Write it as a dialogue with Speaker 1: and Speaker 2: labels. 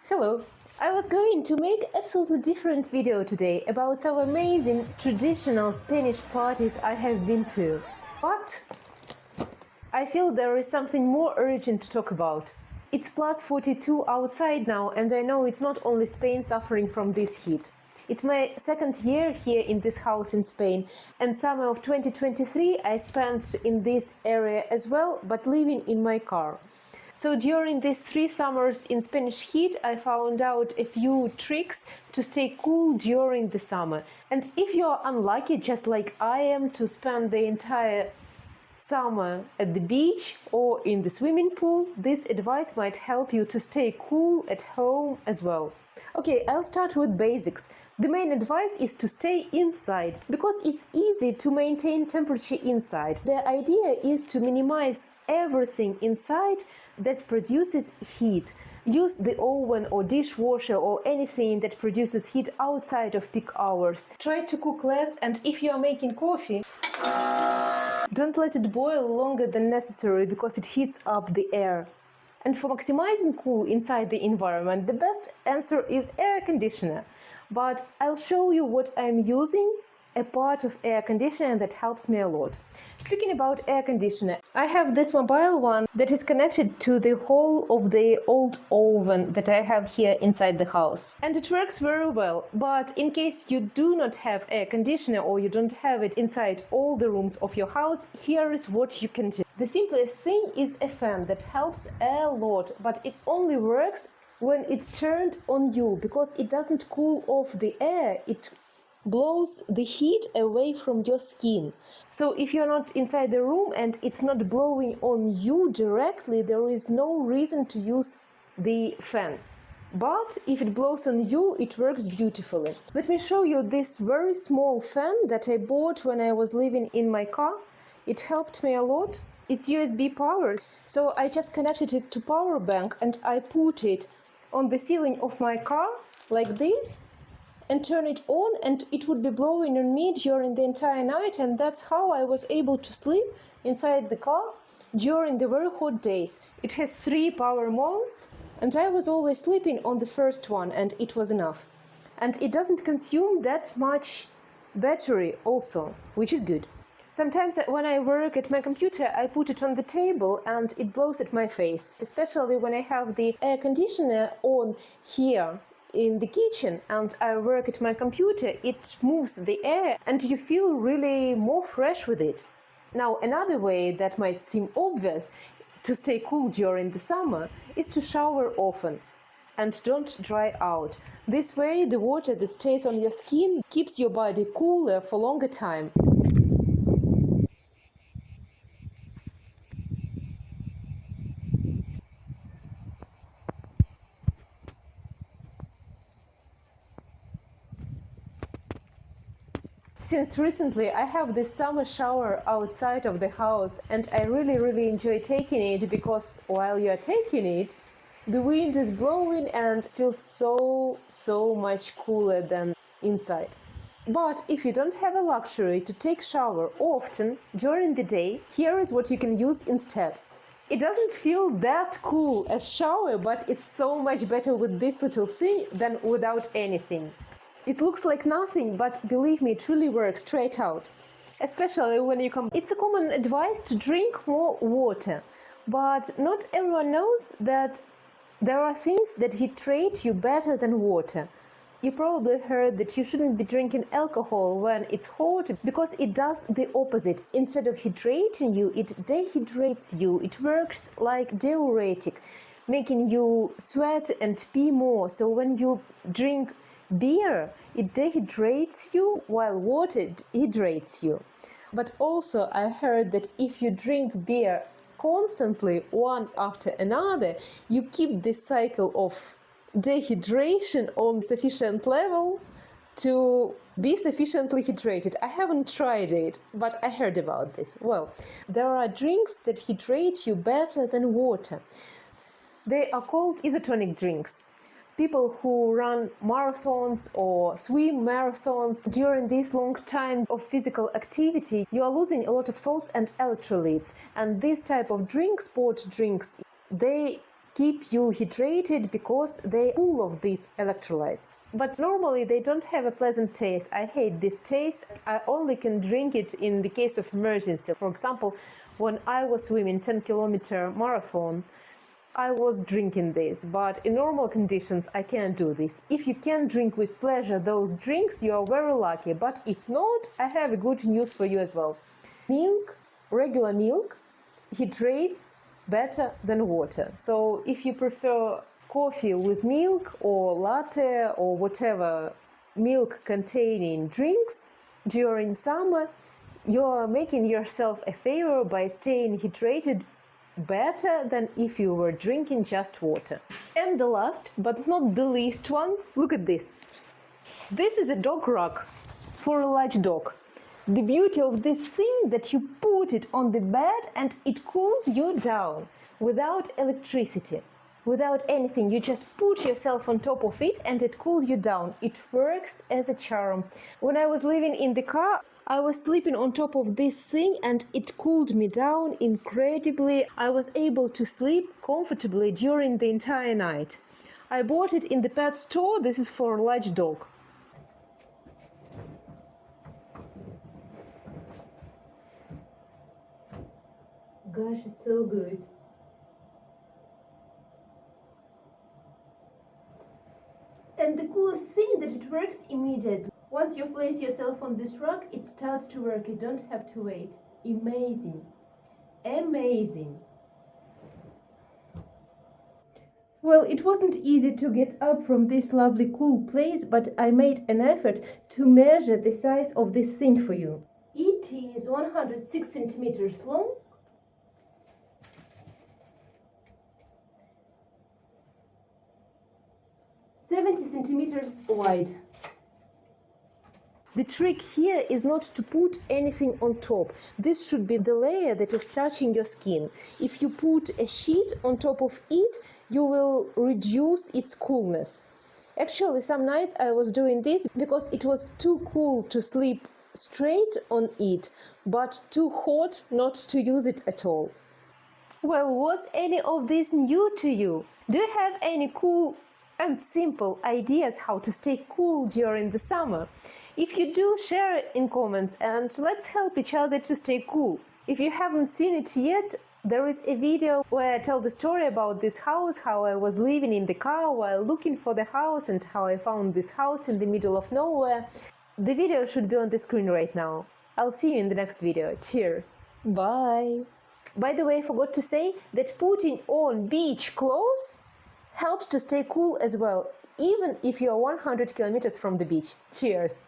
Speaker 1: Hello! I was going to make absolutely different video today about some amazing traditional Spanish parties I have been to. But I feel there is something more urgent to talk about. It's plus 42 outside now, and I know it's not only Spain suffering from this heat. It's my second year here in this house in Spain, and summer of 2023 I spent in this area as well, but living in my car. So during these 3 summers in Spanish heat, I found out a few tricks to stay cool during the summer. And if you are unlucky, just like I am, to spend the entire summer at the beach or in the swimming pool, this advice might help you to stay cool at home as well. Okay, I'll start with basics. The main advice is to stay inside, because it's easy to maintain temperature inside. The idea is to minimize everything inside that produces heat. Use the oven or dishwasher or anything that produces heat outside of peak hours. Try to cook less, and if you are making coffee, don't let it boil longer than necessary because it heats up the air. And for maximizing cool inside the environment, the best answer is air conditioner. But I'll show you what I'm using, a part of air conditioner that helps me a lot. Speaking about air conditioner, I have this mobile one that is connected to the whole of the old oven that I have here inside the house. And it works very well, but in case you do not have air conditioner or you don't have it inside all the rooms of your house, here is what you can do. The simplest thing is a fan that helps a lot, but it only works when it's turned on you, because it doesn't cool off the air, it blows the heat away from your skin. So if you're not inside the room and it's not blowing on you directly, there is no reason to use the fan. But if it blows on you, it works beautifully. Let me show you this very small fan that I bought when I was living in my car. It helped me a lot. It's USB powered, so I just connected it to power bank and I put it on the ceiling of my car like this and turn it on, and it would be blowing on me during the entire night, and that's how I was able to sleep inside the car during the very hot days. It has 3 power modes, and I was always sleeping on the first one, and it was enough. And it doesn't consume that much battery also, which is good. Sometimes when I work at my computer, I put it on the table and it blows at my face, especially when I have the air conditioner on here in the kitchen and I work at my computer. It moves the air and you feel really more fresh with it. Now, another way that might seem obvious to stay cool during the summer is to shower often and don't dry out. This way, the water that stays on your skin keeps your body cooler for longer time. Since recently I have this summer shower outside of the house, and I really enjoy taking it, because while you are taking it, the wind is blowing and feels so much cooler than inside. But if you don't have a luxury to take shower often during the day, here is what you can use instead. It doesn't feel that cool as shower, but it's so much better with this little thing than without anything. It looks like nothing, but believe me, it truly works straight out. Especially when you come. It's a common advice to drink more water, but not everyone knows that there are things that hydrate you better than water. You probably heard that you shouldn't be drinking alcohol when it's hot, because it does the opposite. Instead of hydrating you, it dehydrates you. It works like diuretic, making you sweat and pee more. So when you drink beer, it dehydrates you, while water hydrates you. But also I heard that if you drink beer constantly, one after another, you keep this cycle of dehydration on sufficient level to be sufficiently hydrated. I haven't tried it, but I heard about this. Well, there are drinks that hydrate you better than water. They are called isotonic drinks. People who run marathons or swim marathons, during this long time of physical activity, you are losing a lot of salts and electrolytes. And this type of drink, sport drinks, they keep you hydrated because they are full of these electrolytes. But normally they don't have a pleasant taste. I hate this taste. I only can drink it in the case of emergency. For example, when I was swimming 10-kilometer marathon, I was drinking this, but in normal conditions I can't do this. If you can drink with pleasure those drinks, you are very lucky, but if not, I have good news for you as well. Milk, regular milk, hydrates better than water. So if you prefer coffee with milk or latte or whatever milk containing drinks during summer, you're making yourself a favor by staying hydrated better than if you were drinking just water. And the last but not the least one, look at this. This is a dog rug for a large dog. The beauty of this thing that you put it on the bed and it cools you down without electricity, without anything. You just put yourself on top of it and it cools you down. It works as a charm. When I was living in the car, I was sleeping on top of this thing and it cooled me down incredibly. I was able to sleep comfortably during the entire night. I bought it in the pet store. This is for a large dog. Gosh, it's so good. And the coolest thing that it works immediately. Once you place yourself on this rug, it starts to work. You don't have to wait. Amazing. Amazing. Well, it wasn't easy to get up from this lovely cool place, but I made an effort to measure the size of this thing for you. It is 106 centimeters long. 70 centimeters wide. The trick here is not to put anything on top. This should be the layer that is touching your skin. If you put a sheet on top of it, you will reduce its coolness. Actually, some nights I was doing this because it was too cool to sleep straight on it, but too hot not to use it at all. Well, was any of this new to you? Do you have any cool and simple ideas how to stay cool during the summer? If you do, share it in comments and let's help each other to stay cool. If you haven't seen it yet, there is a video where I tell the story about this house, how I was living in the car while looking for the house and how I found this house in the middle of nowhere. The video should be on the screen right now. I'll see you in the next video. Cheers! Bye! By the way, I forgot to say that putting on beach clothes helps to stay cool as well, even if you are 100 kilometers from the beach. Cheers!